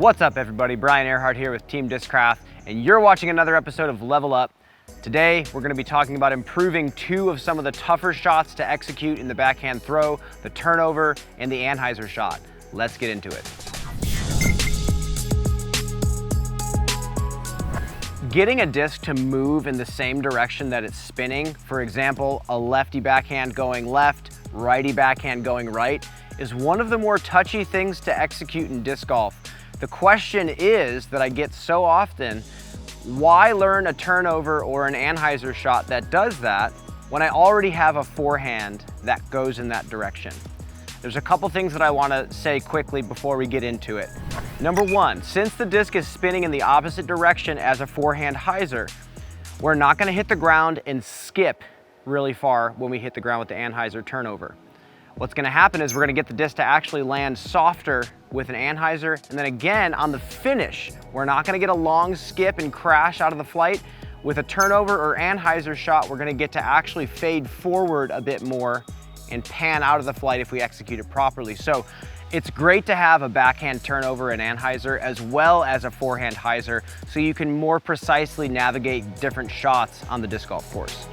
What's up everybody, Brian Earhart here with Team Discraft, and you're watching another episode of Level Up. Today, we're gonna be talking about improving two of some of the tougher shots to execute in the backhand throw, the turnover and the Anhyzer shot. Let's get into it. Getting a disc to move in the same direction that it's spinning, for example, a lefty backhand going left, righty backhand going right, is one of the more touchy things to execute in disc golf. The question is that I get so often, why learn a turnover or an Anhyzer shot that does that when I already have a forehand that goes in that direction? There's a couple things that I want to say quickly before we get into it. Number one, since the disc is spinning in the opposite direction as a forehand hyzer, we're not going to hit the ground and skip really far when we hit the ground with the Anhyzer turnover. What's going to happen is we're going to get the disc to actually land softer with an Anhyzer, and then again on the finish, we're not going to get a long skip and crash out of the flight. With a turnover or Anhyzer shot, we're going to get to actually fade forward a bit more and pan out of the flight if we execute it properly. So it's great to have a backhand turnover and Anhyzer as well as a forehand hyzer so you can more precisely navigate different shots on the disc golf course.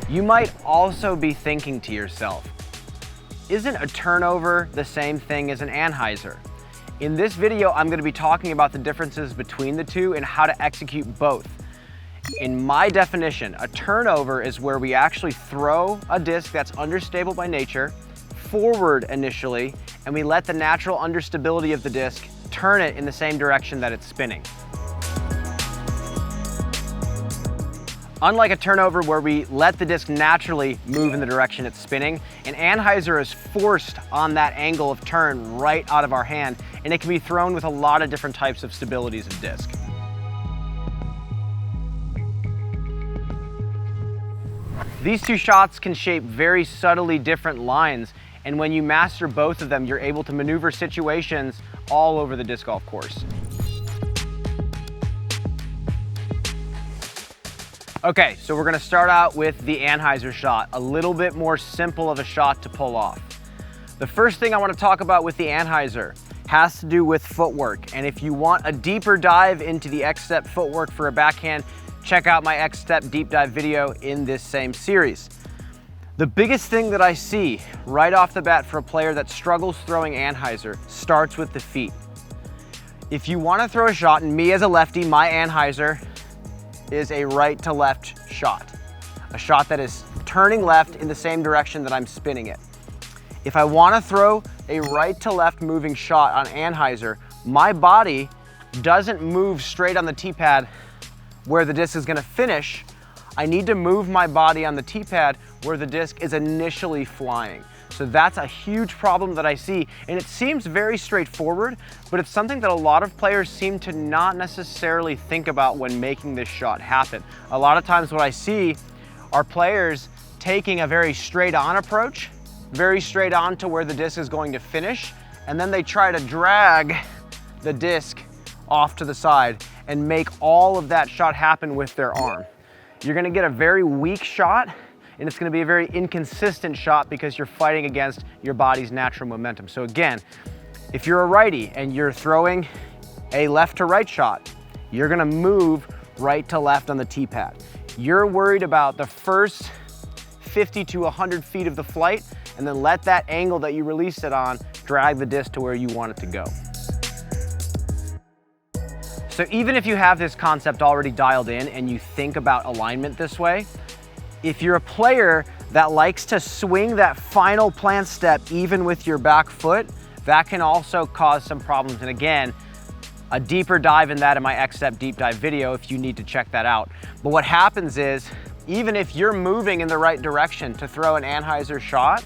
You might also be thinking to yourself, isn't a turnover the same thing as an Anhyzer? In this video, I'm going to be talking about the differences between the two and how to execute both. In my definition, a turnover is where we actually throw a disc that's understable by nature forward initially, and we let the natural understability of the disc turn it in the same direction that it's spinning. Unlike a turnover where we let the disc naturally move in the direction it's spinning, an Anhyzer is forced on that angle of turn right out of our hand, and it can be thrown with a lot of different types of stabilities of disc. These two shots can shape very subtly different lines, and when you master both of them, you're able to maneuver situations all over the disc golf course. Okay, so we're gonna start out with the Anhyzer shot, a little bit more simple of a shot to pull off. The first thing I wanna talk about with the Anhyzer has to do with footwork, and if you want a deeper dive into the X-step footwork for a backhand, check out my X-step deep dive video in this same series. The biggest thing that I see right off the bat for a player that struggles throwing Anhyzer starts with the feet. If you wanna throw a shot, and me as a lefty, my Anhyzer is a right to left shot. A shot that is turning left in the same direction that I'm spinning it. If I wanna throw a right to left moving shot on Anhyzer, my body doesn't move straight on the tee pad where the disc is gonna finish. I need to move my body on the tee pad where the disc is initially flying. So that's a huge problem that I see, and it seems very straightforward, but it's something that a lot of players seem to not necessarily think about when making this shot happen. A lot of times what I see are players taking a very straight on approach, very straight on to where the disc is going to finish, and then they try to drag the disc off to the side and make all of that shot happen with their arm. You're gonna get a very weak shot, and it's gonna be a very inconsistent shot because you're fighting against your body's natural momentum. So again, if you're a righty and you're throwing a left to right shot, you're gonna move right to left on the tee pad. You're worried about the first 50 to 100 feet of the flight, and then let that angle that you released it on drag the disc to where you want it to go. So even if you have this concept already dialed in and you think about alignment this way, if you're a player that likes to swing that final plant step even with your back foot, that can also cause some problems. And again, a deeper dive in that in my X-step deep dive video if you need to check that out. But what happens is, even if you're moving in the right direction to throw an Anhyzer shot,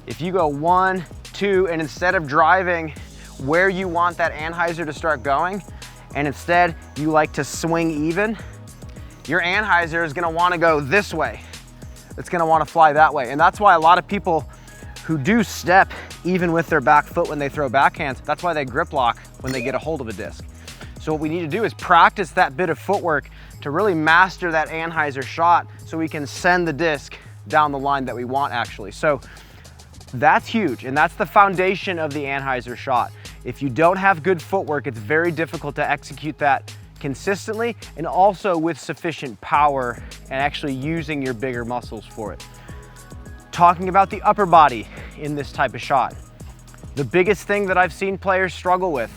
if you go 1, 2, and instead of driving where you want that Anhyzer to start going, and instead you like to swing even, your Anhyzer is gonna wanna go this way. It's gonna wanna fly that way. And that's why a lot of people who do step even with their back foot when they throw backhands, that's why they grip lock when they get a hold of a disc. So what we need to do is practice that bit of footwork to really master that Anhyzer shot so we can send the disc down the line that we want actually. So That's huge, and that's the foundation of the Anhyzer shot. If you don't have good footwork, it's very difficult to execute that consistently and also with sufficient power and actually using your bigger muscles for it. Talking about the upper body in this type of shot, the biggest thing that I've seen players struggle with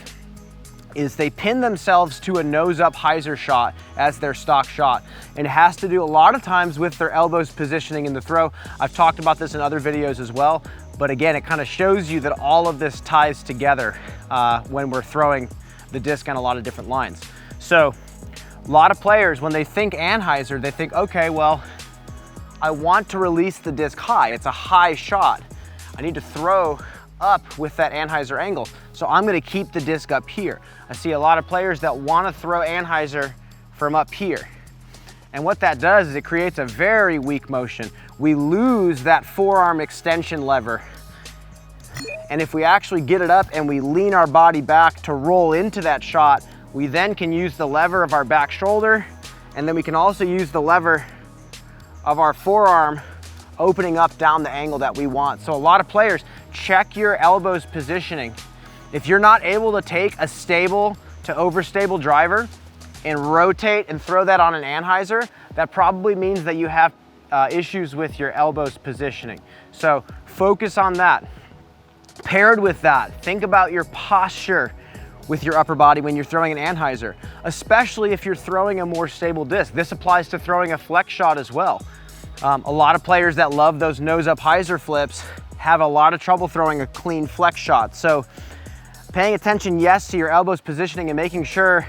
is they pin themselves to a nose-up hyzer shot as their stock shot. And it has to do a lot of times with their elbows positioning in the throw. I've talked about this in other videos as well, but again, it kind of shows you that all of this ties together when we're throwing the disc on a lot of different lines. So a lot of players, when they think Anhyzer, they think, okay, well, I want to release the disc high. It's a high shot. I need to throw up with that Anhyzer angle. So I'm gonna keep the disc up here. I see a lot of players that wanna throw Anhyzer from up here. And what that does is it creates a very weak motion. We lose that forearm extension lever. And if we actually get it up and we lean our body back to roll into that shot, we then can use the lever of our back shoulder, and then we can also use the lever of our forearm opening up down the angle that we want. So a lot of players, check your elbows positioning. If you're not able to take a stable to overstable driver and rotate and throw that on an Anhyzer, that probably means that you have issues with your elbows positioning. So focus on that. Paired with that, think about your posture with your upper body when you're throwing an Anhyzer, especially if you're throwing a more stable disc. This applies to throwing a flex shot as well. A lot of players that love those nose-up hyzer flips have a lot of trouble throwing a clean flex shot. So paying attention, yes, to your elbows positioning and making sure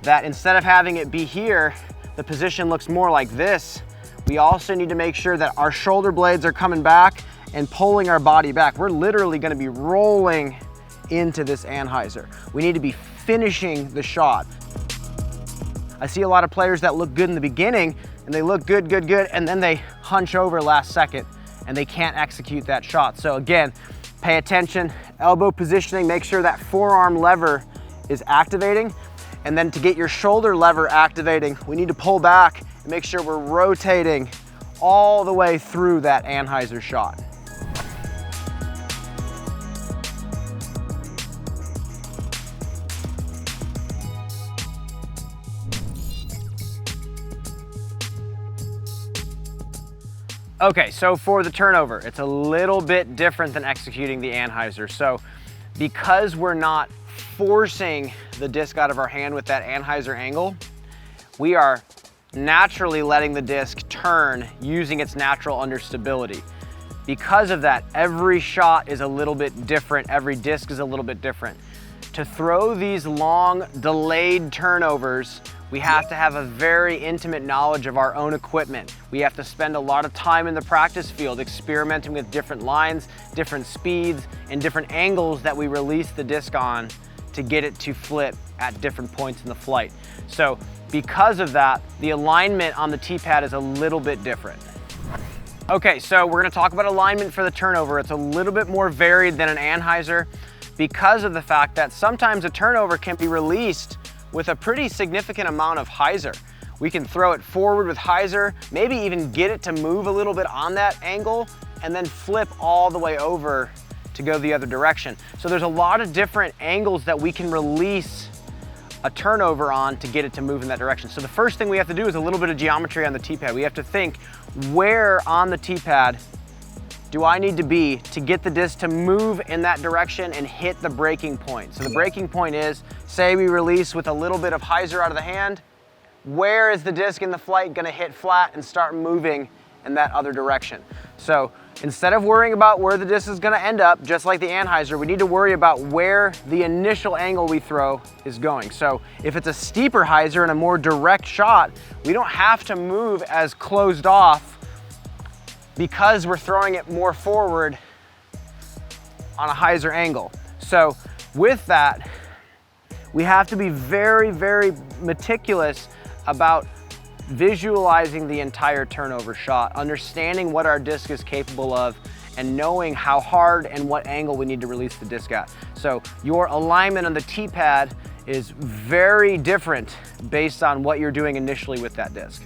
that instead of having it be here, the position looks more like this. We also need to make sure that our shoulder blades are coming back and pulling our body back. We're literally gonna be rolling into this Anhyzer. We need to be finishing the shot. I see a lot of players that look good in the beginning and they look good, and then they hunch over last second and they can't execute that shot. So again, pay attention, elbow positioning, make sure that forearm lever is activating. And then to get your shoulder lever activating, we need to pull back and make sure we're rotating all the way through that Anhyzer shot. Okay, so for the turnover, it's a little bit different than executing the Anhyzer. So because we're not forcing the disc out of our hand with that Anhyzer angle, we are naturally letting the disc turn using its natural understability. Because of that, every shot is a little bit different, every disc is a little bit different. To throw these long, delayed turnovers, we have to have a very intimate knowledge of our own equipment. We have to spend a lot of time in the practice field experimenting with different lines, different speeds, and different angles that we release the disc on to get it to flip at different points in the flight. So because of that, the alignment on the T-pad is a little bit different. Okay, so we're gonna talk about alignment for the turnover. It's a little bit more varied than an Anhyzer because of the fact that sometimes a turnover can be released with a pretty significant amount of hyzer. We can throw it forward with hyzer, maybe even get it to move a little bit on that angle, and then flip all the way over to go the other direction. So there's a lot of different angles that we can release a turnover on to get it to move in that direction. So the first thing we have to do is a little bit of geometry on the T-pad. We have to think, where on the T-pad do I need to be to get the disc to move in that direction and hit the breaking point? So the breaking point is, say we release with a little bit of hyzer out of the hand, where is the disc in the flight gonna hit flat and start moving in that other direction? So instead of worrying about where the disc is gonna end up, just like the Anhyzer, we need to worry about where the initial angle we throw is going. So if it's a steeper hyzer and a more direct shot, we don't have to move as closed off because we're throwing it more forward on a hyzer angle. So with that, we have to be very, very meticulous about visualizing the entire turnover shot, understanding what our disc is capable of, and knowing how hard and what angle we need to release the disc at. So your alignment on the T-pad is very different based on what you're doing initially with that disc.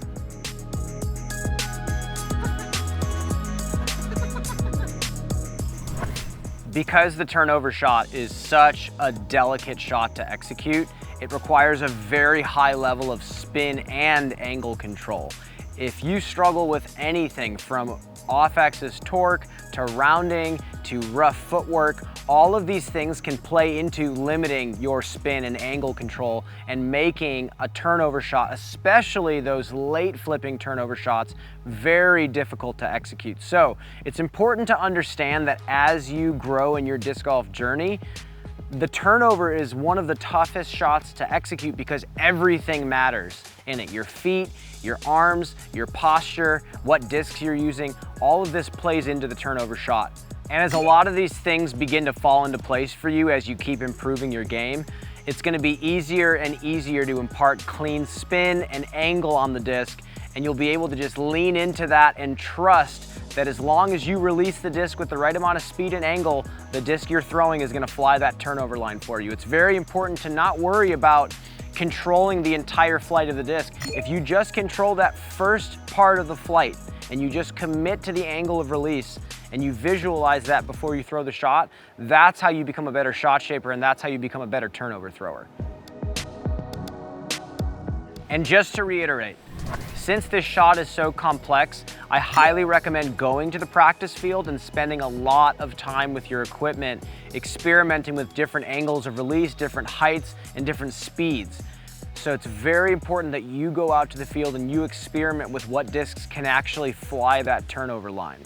Because the turnover shot is such a delicate shot to execute, it requires a very high level of spin and angle control. If you struggle with anything from off-axis torque to rounding to rough footwork, all of these things can play into limiting your spin and angle control and making a turnover shot, especially those late flipping turnover shots, very difficult to execute. So it's important to understand that as you grow in your disc golf journey, the turnover is one of the toughest shots to execute because everything matters in it. Your feet, your arms, your posture, what discs you're using, all of this plays into the turnover shot. And as a lot of these things begin to fall into place for you as you keep improving your game, it's going to be easier and easier to impart clean spin and angle on the disc, and you'll be able to just lean into that and trust that as long as you release the disc with the right amount of speed and angle, the disc you're throwing is going to fly that turnover line for you. It's very important to not worry about controlling the entire flight of the disc. If you just control that first part of the flight and you just commit to the angle of release and you visualize that before you throw the shot, that's how you become a better shot shaper and that's how you become a better turnover thrower. And just to reiterate, since this shot is so complex, I highly recommend going to the practice field and spending a lot of time with your equipment, experimenting with different angles of release, different heights, and different speeds. So it's very important that you go out to the field and you experiment with what discs can actually fly that turnover line.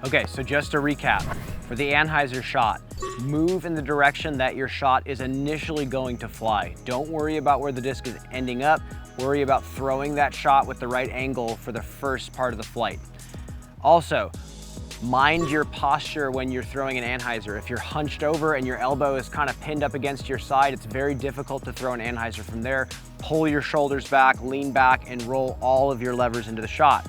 Okay, so just to recap, for the Anhyzer shot, move in the direction that your shot is initially going to fly. Don't worry about where the disc is ending up. Worry about throwing that shot with the right angle for the first part of the flight. Also, mind your posture when you're throwing an Anhyzer. If you're hunched over and your elbow is kind of pinned up against your side, it's very difficult to throw an Anhyzer from there. Pull your shoulders back, lean back, and roll all of your levers into the shot.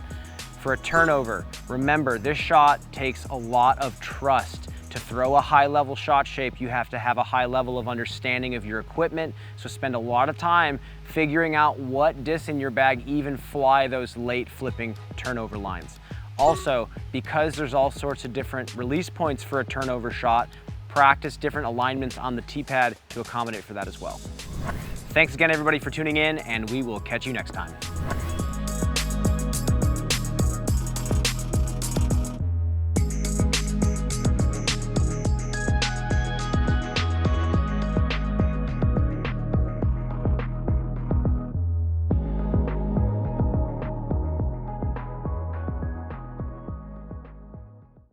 For a turnover, remember this shot takes a lot of trust. To throw a high level shot shape, you have to have a high level of understanding of your equipment. So spend a lot of time figuring out what discs in your bag even fly those late flipping turnover lines. Also, because there's all sorts of different release points for a turnover shot, practice different alignments on the tee pad to accommodate for that as well. Thanks again everybody for tuning in, and we will catch you next time.